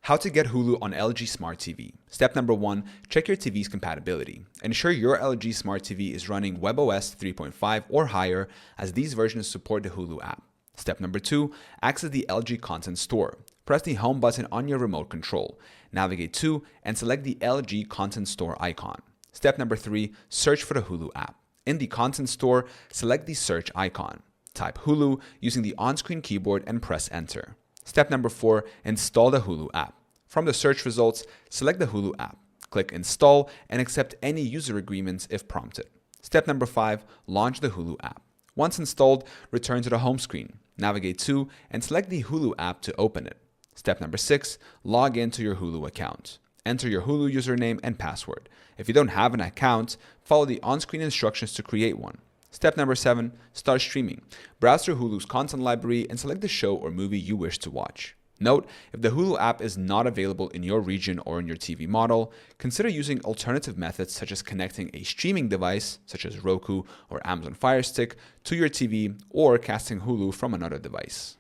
How to get Hulu on LG Smart TV. Step number 1, check your TV's compatibility. Ensure your LG Smart TV is running WebOS 3.5 or higher, as these versions support the Hulu app. Step number 2, access the LG Content Store. Press the Home button on your remote control. Navigate to and select the LG Content Store icon. Step number 3, search for the Hulu app. In the Content Store, select the search icon. Type Hulu using the on-screen keyboard and press enter. Step number 4, install the Hulu app. From the search results, select the Hulu app. Click Install and accept any user agreements if prompted. Step number 5, launch the Hulu app. Once installed, return to the home screen. Navigate to and select the Hulu app to open it. Step number 6, log into your Hulu account. Enter your Hulu username and password. If you don't have an account, follow the on-screen instructions to create one. Step number 7, start streaming. Browse through Hulu's content library and select the show or movie you wish to watch. Note, if the Hulu app is not available in your region or in your TV model, consider using alternative methods such as connecting a streaming device, such as Roku or Amazon Fire Stick, to your TV or casting Hulu from another device.